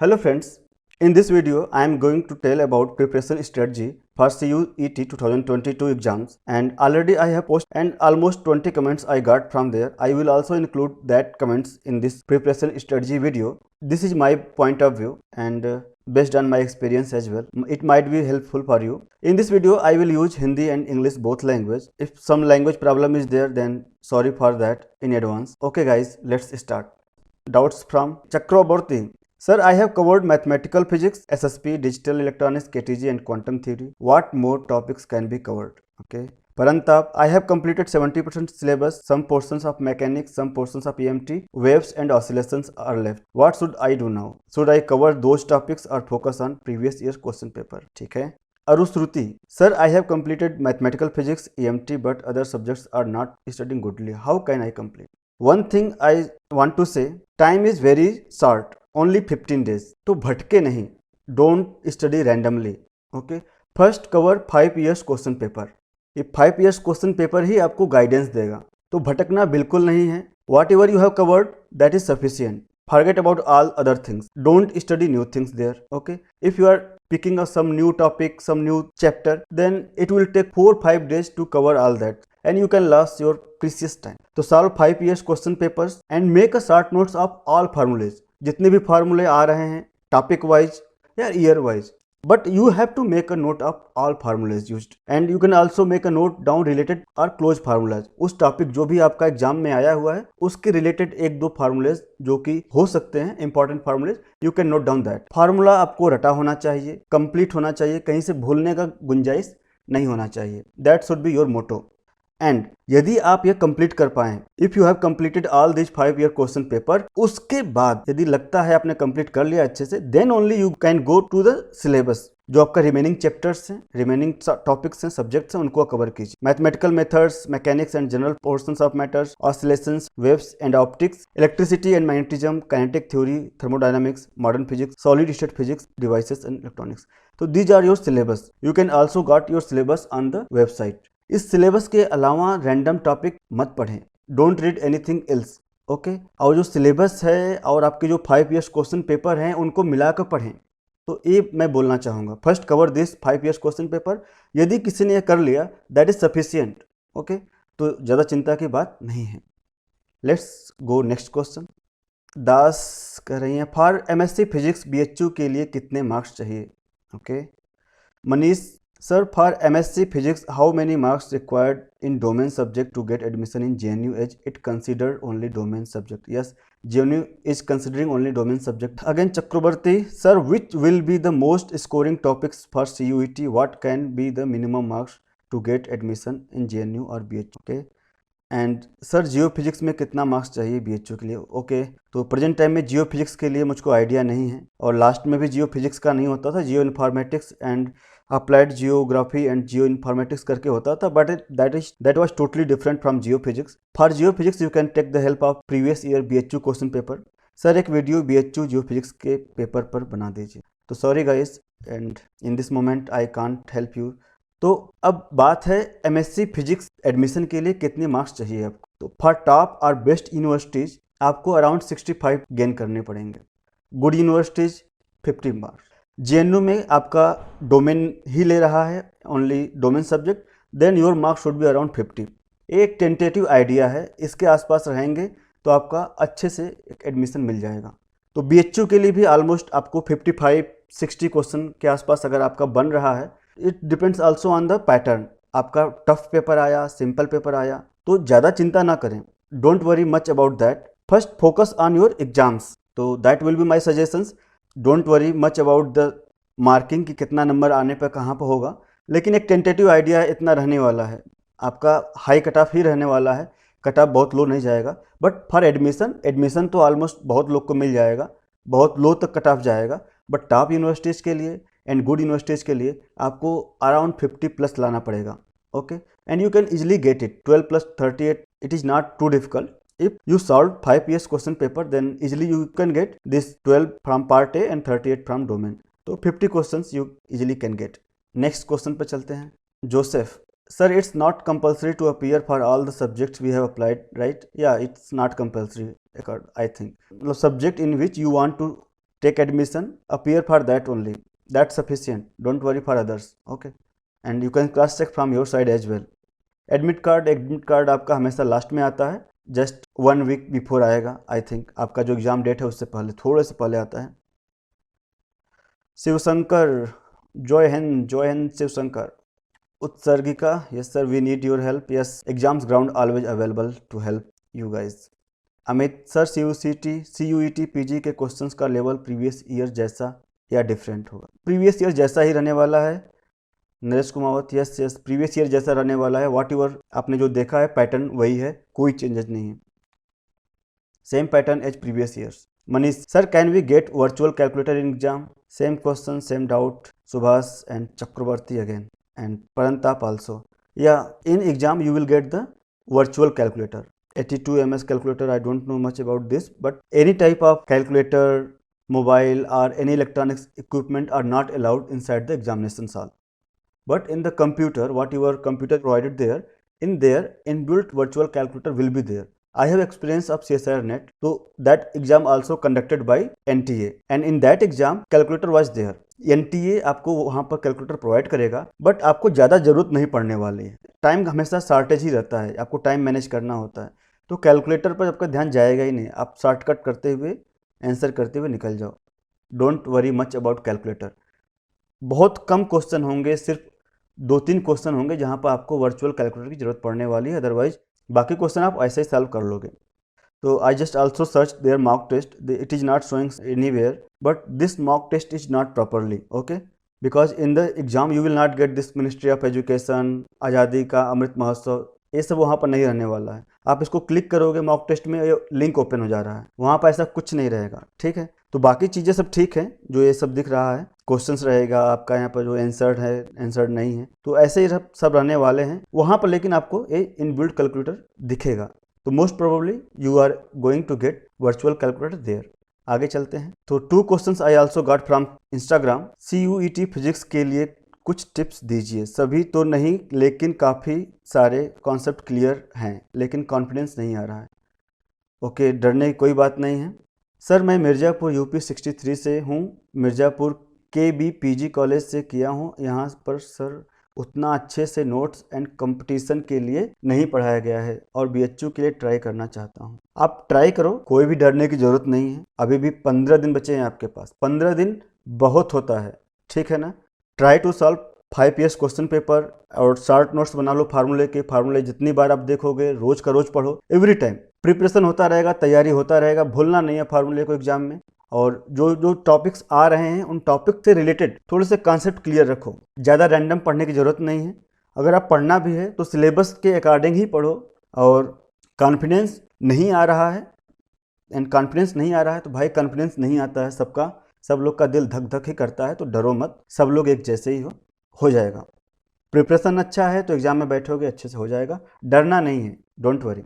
Hello friends, in this video I am going to tell about preparation strategy for CUET 2022 exams, and already I have posted and almost 20 comments I got from there. I will also include that comments in this preparation strategy video. This is my point of view and based on my experience as well. It might be helpful for you. In this video I will use Hindi and English both language. If some language problem is there, then sorry for that in advance. Okay guys, let's start. Doubts from Chakraborty. Sir, I have covered mathematical physics, SSP, digital electronics, KTG and quantum theory. What more topics can be covered? Okay. Parantap, I have completed 70% syllabus, some portions of mechanics, some portions of EMT, waves and oscillations are left. What should I do now? Should I cover those topics or focus on previous year's question paper? ठीक है. Arusruti, sir, I have completed mathematical physics, EMT, but other subjects are not studying goodly. How can I complete? One thing I want to say, time is very short. Only 15 days. तो भटके नहीं, don't study randomly. Okay, first cover 5 years question paper. ये 5 years question paper ही आपको guidance देगा, तो भटकना बिल्कुल नहीं है. What ever you have covered that is sufficient. Forget about all other things. Don't study new things there. Okay, if you are picking up some new topic, some new chapter, then it will take 4-5 days to cover all that and you can lose your precious time. So solve 5 years question papers and make a short notes of all formulas. जितने भी फार्मूले आ रहे हैं topic wise या year wise, but you have to make a note of all formulas used and you can also make a note down related और close formulas. उस topic जो भी आपका एग्जाम में आया हुआ है उसके रिलेटेड 1-2 फार्मूलेज जो कि हो सकते हैं important फार्मूलेज, you can note down that. Formula आपको रटा होना चाहिए, कंप्लीट होना चाहिए, कहीं से भूलने का गुंजाइश नहीं होना चाहिए. That should be your motto. And यदि आप ये कंप्लीट कर पाएं, if you have completed all this 5 year question paper, उसके बाद यदि लगता है आपने कंप्लीट कर लिया अच्छे से, then only you can go to the syllabus. जो आपका रिमेनिंग चैप्टर्स हैं, रिमेनिंग टॉपिक्स हैं, सब्जेक्ट्स हैं, उनको कवर कीजिए. Mathematical methods, mechanics and general portions of matters, oscillations, waves and optics, electricity and magnetism, kinetic theory, thermodynamics, modern physics, solid state physics, devices and electronics. तो these are your syllabus. You can also got your syllabus on the website. इस syllabus के अलावा random topic मत पढ़ें. Don't read anything else. Okay, और जो syllabus है और आपके जो 5 ईयर्स क्वेश्चन पेपर हैं उनको मिलाकर पढ़ें. तो ये मैं बोलना चाहूँगा, first cover this 5 years question paper. यदि किसी ने कर लिया दैट इज सफिशियंट. ओके, तो ज़्यादा चिंता की बात नहीं है. Let's go next question. Das कह रही हैं, फॉर MSc फिजिक्स BHU के लिए कितने मार्क्स चाहिए? Okay. Manish, Sir, for MSc Physics, how many marks required in domain subject to get admission in JNU as it considered only domain subject? Yes, JNU is considering only domain subject. Again, Chakrabarti, Sir, which will be the most scoring topics for CUET? What can be the minimum marks to get admission in JNU or BHU? Okay. And sir Jio physics में कितना marks चाहिए BHU के लिए? Okay, तो present time में जियो physics के लिए मुझको आइडिया नहीं है, और लास्ट में भी जियो फिजिक्स का नहीं होता था, geo informatics and applied geography and geo informatics करके होता था, but that was totally different from Jio physics. For Jio physics you can take the help of previous year BHU question paper. Sir एक video BHU जियो physics के paper पर बना दीजिए. तो sorry guys, and in this moment I can't help you. तो अब बात है MSc फिजिक्स एडमिशन के लिए कितने मार्क्स चाहिए आपको. तो फॉर टॉप और बेस्ट यूनिवर्सिटीज आपको अराउंड 65 गेन करने पड़ेंगे. Good universities 50 marks. JNU में आपका डोमेन ही ले रहा है, only domain subject, then your marks should be around 50. एक टेंटेटिव आइडिया है, इसके आसपास रहेंगे तो आपका अच्छे से एक एडमिशन मिल जाएगा. तो BHU के लिए भी ऑलमोस्ट आपको 55-60 क्वेश्चन के आसपास अगर आपका बन रहा है. It depends also on the pattern. आपका टफ पेपर आया, सिंपल पेपर आया, तो ज़्यादा चिंता ना करें. Don't worry much about that. First focus on your exams. तो that will be my suggestions. Don't worry much about the marking कि कितना नंबर आने पर कहाँ पर होगा, लेकिन एक टेंटेटिव आइडिया इतना रहने वाला है. आपका हाई कट ऑफ ही रहने वाला है, कट ऑफ बहुत लो नहीं जाएगा. बट फॉर एडमिशन तो ऑलमोस्ट बहुत लोग को मिल जाएगा, बहुत लो तक कट ऑफ जाएगा. बट टॉप यूनिवर्सिटीज़ के लिए एंड गुड यूनिवर्सिटीज़ के लिए आपको अराउंड 50+ लाना पड़ेगा. Okay, and you can easily get it. 12 + 38, it is not too difficult. If you solve 5 years question paper, then easily you can get this 12 from part A and 38 from domain. तो 50 questions you easily can get. Next question पे चलते हैं. Joseph, sir, it's not compulsory to appear for all the subjects we have applied, right? Yeah, it's not compulsory, I think. The subject in which you want to take admission, appear for that only. That's sufficient. Don't worry for others. Okay. And you can cross check from your side as well. Admit card आपका हमेशा last में आता है, just 1 week before आएगा। I think आपका जो exam date है उससे पहले, थोड़े से पहले आता है। शिवशंकर, जय Hind Shivshankar. Utsargika, yes sir, we need your help. Yes, exams ground always available to help you guys. Amit sir, CUET PG के क्वेश्चंस का लेवल प्रीवियस ईयर जैसा या डिफरेंट होगा? प्रीवियस ईयर जैसा ही रहने वाला है। Naresh Kumawat, yes previous year जैसा रहने वाला है। वॉट एवर आपने जो देखा है पैटर्न वही है, कोई चेंजेस नहीं है, same pattern as previous years. Manish sir, can we get virtual calculator in exam? Same question, same doubt. Subhash and Chakravarti again and Parantap also. Yeah in exam you will get the virtual calculator, 82 ms calculator. I don't know much about this, but any type of calculator, mobile or any electronics equipment are not allowed inside the examination hall. But in the computer, what your computer provided there, in there inbuilt virtual calculator will be there. I have experience of CSIR net, so that exam also conducted by NTA, and in that exam calculator was there. NTA आपको वहाँ पर calculator provide करेगा, but आपको ज़्यादा ज़रूरत नहीं पड़ने वाली है। टाइम हमेशा शॉर्टेज ही रहता है, आपको टाइम मैनेज करना होता है, तो कैलकुलेटर पर आपका ध्यान जाएगा ही नहीं। आप शॉर्टकट करते हुए आंसर करते हुए निकल जाओ। Don't worry much about calculator. बहुत कम क्वेश्चन होंगे, सिर्फ 2-3 क्वेश्चन होंगे जहाँ पर आपको वर्चुअल कैलकुलेटर की जरूरत पड़ने वाली है, अदरवाइज बाकी क्वेश्चन आप ऐसे ही सॉल्व कर लोगे। तो I just also search there mock test, it is not showing anywhere, but this mock test is not properly okay, because in the exam you will not get this ministry of education, आज़ादी का अमृत महोत्सव, ये सब वहाँ पर नहीं रहने वाला है। आप इसको क्लिक करोगे मॉक टेस्ट में, ये लिंक ओपन हो जा रहा है, वहाँ पर ऐसा कुछ नहीं रहेगा, ठीक है। तो बाकी चीज़ें सब ठीक है, जो ये सब दिख रहा है, क्वेश्चंस रहेगा आपका यहाँ पर जो आंसर्ड है, आंसर्ड नहीं है, तो ऐसे ही सब रहने वाले हैं वहाँ पर, लेकिन आपको ये इनबिल्ट कैलकुलेटर दिखेगा। तो most probably you are going to get virtual calculator there. आगे चलते हैं। तो 2 questions I also got from Instagram. CUET physics के लिए कुछ टिप्स दीजिए। सभी तो नहीं, लेकिन काफ़ी सारे कॉन्सेप्ट क्लियर हैं, लेकिन कॉन्फिडेंस नहीं आ रहा है। ओके, डरने की कोई बात नहीं है। सर, मैं मिर्ज़ापुर UP 63 से हूँ, मिर्ज़ापुर KB PG कॉलेज से किया हूँ। यहाँ पर सर उतना अच्छे से नोट्स एंड कंपटीशन के लिए नहीं पढ़ाया गया है और BHU के लिए ट्राई करना चाहता हूँ। आप ट्राई करो, कोई भी डरने की ज़रूरत नहीं है। अभी भी 15 दिन बचे हैं आपके पास, 15 दिन बहुत होता है, ठीक है ना। Try to solve 5 years question paper और शॉर्ट नोट्स बना लो फार्मूले के। फार्मूले जितनी बार आप देखोगे, रोज का रोज पढ़ो, एवरी टाइम प्रिपरेशन होता रहेगा, तैयारी होता रहेगा, भूलना नहीं है फार्मूले को एग्जाम में। और जो टॉपिक्स आ रहे हैं उन टॉपिक से रिलेटेड थोड़े से कॉन्सेप्ट क्लियर रखो, ज़्यादा रैंडम पढ़ने की ज़रूरत नहीं है। अगर आप पढ़ना भी है तो सिलेबस के अकॉर्डिंग ही पढ़ो। और कॉन्फिडेंस नहीं आ रहा है, एंड कॉन्फिडेंस नहीं आ रहा है तो भाई कॉन्फिडेंस नहीं आता है सबका, सब लोग का दिल धक धक ही करता है, तो डरो मत, सब लोग एक जैसे ही हो जाएगा। प्रिपरेशन अच्छा है तो एग्जाम में बैठोगे अच्छे से हो जाएगा, डरना नहीं है, डोंट वरी।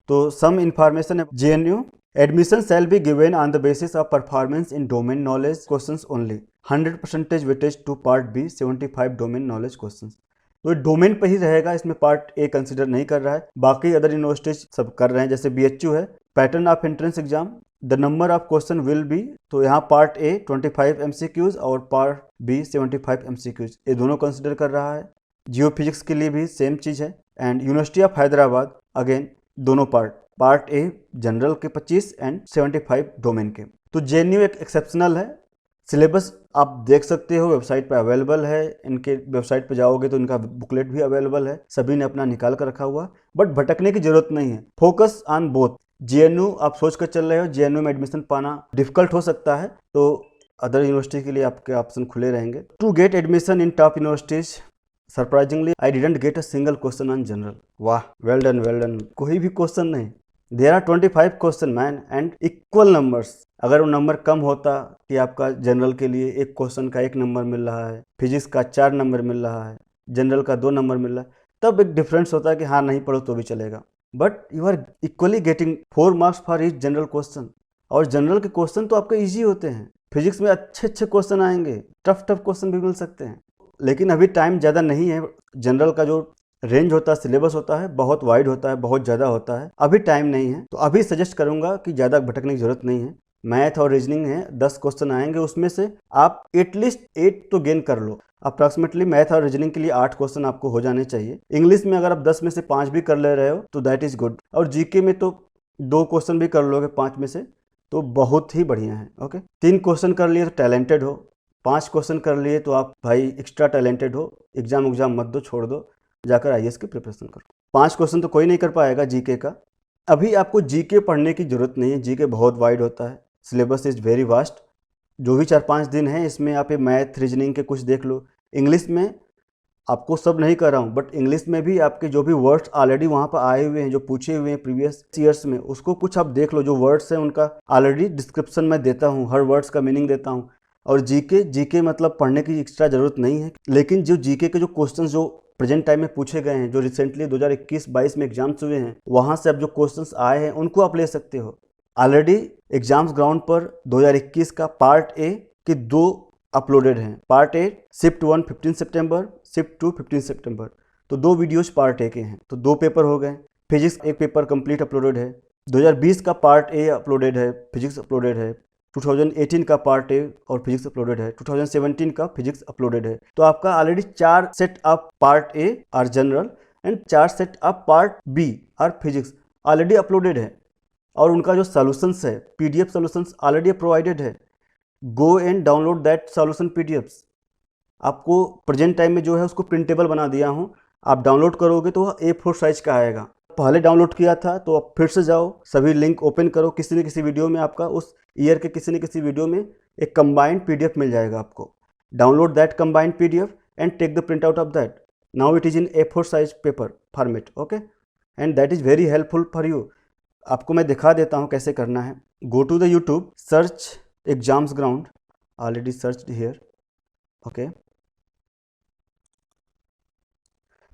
तो some information JNU admission shall be given on the basis of performance in domain knowledge questions only, 100% weightage to part B, 75 domain knowledge questions. तो डोमेन पे ही रहेगा, इसमें पार्ट A कंसिडर नहीं कर रहा है, बाकी अदर यूनिवर्सिटीज सब कर रहे हैं। जैसे BHU है, pattern of entrance exam, the number of question will be, तो यहाँ पार्ट A 25 MCQs और पार्ट B 75 MCQs, ये दोनों कंसिडर कर रहा है। जियो फिजिक्स के लिए भी सेम चीज़ है। And university of Hyderabad again दोनों पार्ट A जनरल के 25 एंड 75 डोमेन के। तो JNU एक एक्सेप्शनल है। सिलेबस आप देख सकते हो, वेबसाइट पे अवेलेबल है, इनके वेबसाइट पे जाओगे तो इनका बुकलेट भी अवेलेबल है, सभी ने अपना निकाल कर रखा हुआ, बट भटकने की जरूरत नहीं है। Focus on both. JNU आप सोच कर चल रहे हो, JNU में एडमिशन पाना डिफिकल्ट हो सकता है, तो अदर यूनिवर्सिटी के लिए आपके ऑप्शन खुले रहेंगे। To get admission in top universities, surprisingly I didn't get a single question on general. वाह, वेल डन, कोई भी क्वेश्चन नहीं। There are 25 question man and equal numbers. अगर वो नंबर कम होता कि आपका जनरल के लिए एक क्वेश्चन का 1 नंबर मिल रहा है, फिजिक्स का 4 नंबर मिल रहा है, जनरल का 2 नंबर मिल रहा है, तब एक डिफरेंस होता है कि हाँ नहीं पढ़ो तो भी चलेगा। But you are equally getting 4 marks for each general question, और जनरल के क्वेश्चन तो आपके ईजी होते हैं। फिजिक्स में अच्छे क्वेश्चन आएंगे, टफ क्वेश्चन भी मिल सकते हैं, लेकिन अभी टाइम ज़्यादा नहीं है। जनरल का जो रेंज होता है, सिलेबस होता है, बहुत वाइड होता है, बहुत ज़्यादा होता है, अभी टाइम नहीं है। तो अभी सजेस्ट करूंगा कि ज़्यादा भटकने की जरूरत नहीं है, मैथ और रीजनिंग है, 10 क्वेश्चन आएंगे, उसमें से आप एटलीस्ट 8 तो गेन कर लो। अप्रॉक्सीमेटली मैथ और रीजनिंग के लिए 8 क्वेश्चन आपको हो जाने चाहिए। इंग्लिश में अगर आप 10 में से 5 भी कर ले रहे हो तो दैट इज गुड, और जीके में तो 2 क्वेश्चन भी कर लोगे 5 में से तो बहुत ही बढ़िया है। ओके, 3 क्वेश्चन कर लिए तो टैलेंटेड हो, 5 क्वेश्चन कर लिए तो आप भाई एक्स्ट्रा टैलेंटेड हो। एग्जाम मत दो, छोड़ दो, जाकर आईएएस की प्रिपरेशन करो। 5 क्वेश्चन तो कोई नहीं कर पाएगा जीके का। अभी आपको जीके पढ़ने की जरूरत नहीं है, जीके बहुत वाइड होता है, सिलेबस इज वेरी वास्ट। जो भी 4-5 दिन है इसमें आप मैथ रीजनिंग के कुछ देख लो। इंग्लिश में आपको सब नहीं कर रहा हूँ, बट इंग्लिश में भी आपके जो भी वर्ड्स ऑलरेडी वहाँ पर आए हुए हैं, जो पूछे हुए हैं प्रीवियस ईयर्स में, उसको कुछ आप देख लो। जो वर्ड्स हैं उनका ऑलरेडी डिस्क्रिप्शन में देता हूँ, हर वर्ड्स का मीनिंग देता हूँ। और जीके मतलब पढ़ने की एक्स्ट्रा जरूरत नहीं है, लेकिन जो जीके के जो क्वेश्चन जो प्रेजेंट टाइम में पूछे गए हैं, जो रिसेंटली 2021-22 में एग्जाम्स हुए हैं, वहाँ से अब जो क्वेश्चंस आए हैं उनको आप ले सकते हो। ऑलरेडी एग्जाम्स ग्राउंड पर 2021 का पार्ट ए के 2 अपलोडेड हैं। Part A shift 1 15 September, shift 2 15 सितंबर, तो 2 वीडियोज पार्ट ए के हैं, तो 2 पेपर हो गए। फिजिक्स एक पेपर कंप्लीट अपलोडेड है। 2020 का पार्ट ए अपलोडेड है, फिजिक्स अपलोडेड है। 2018 का पार्ट ए और फिजिक्स अपलोडेड है। 2017 का फिजिक्स अपलोडेड है। तो आपका already 4 set of part A are general and 4 set of part B are physics already uploaded है, और उनका जो सॉल्यूशंस है, पीडीएफ सॉल्यूशंस ऑलरेडी प्रोवाइडेड है। Go and download that solution PDFs. आपको प्रेजेंट टाइम में जो है उसको प्रिंटेबल बना दिया हूँ, आप डाउनलोड करोगे तो A4 साइज का आएगा। पहले डाउनलोड किया था तो आप फिर से जाओ, सभी लिंक ओपन करो, किसी न किसी वीडियो में आपका उस ईयर के किसी न किसी वीडियो में एक कंबाइंड पीडीएफ मिल जाएगा आपको। Download that combined PDF and take the print out of that. Now it is in A4 size paper format, okay, and that is very helpful for you. आपको मैं दिखा देता हूँ कैसे करना है। Go to the YouTube, search exams ground, already search here, okay.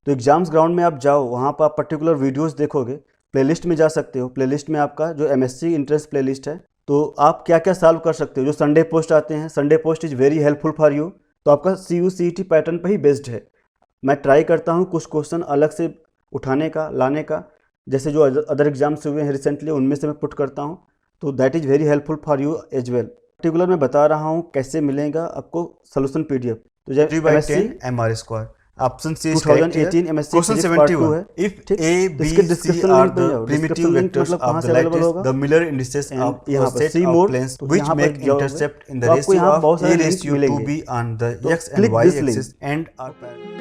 तो exams ground में आप जाओ, वहाँ पर आप पर्टिकुलर वीडियोस देखोगे। प्लेलिस्ट में जा सकते हो, प्लेलिस्ट में आपका जो एमएससी इंट्रेंस प्लेलिस्ट है, तो आप क्या क्या सॉल्व कर सकते हो। जो संडे पोस्ट आते हैं, Sunday post is very helpful for you. तो आपका CU-CET पैटर्न पर ही बेस्ड है। मैं ट्राई करता हूँ कुछ क्वेश्चन अलग से उठाने का, लाने का, जैसे जो अदर एग्जाम्स हुए हैं रिसेंटली उनमें से मैं पुट करता हूँ, तो that is very helpful for you as well. Particular मैं बता रहा हूँ कैसे मिलेगा आपको सोल्यूशन पीडीएफ। तो जब 3/10 MR² option C 2018 MSc question physics part 2 71 है। If A B C are the primitive vectors of the lattice the Miller indices of यहाँ a पर set C of mode, planes तो which यहाँ make पर जाओगे intercept in तो the आपको ratio यहाँ of बहुत a सारे लिंक ratio to मिलेंगे। b on the तो x and click y this link axis and are parallel।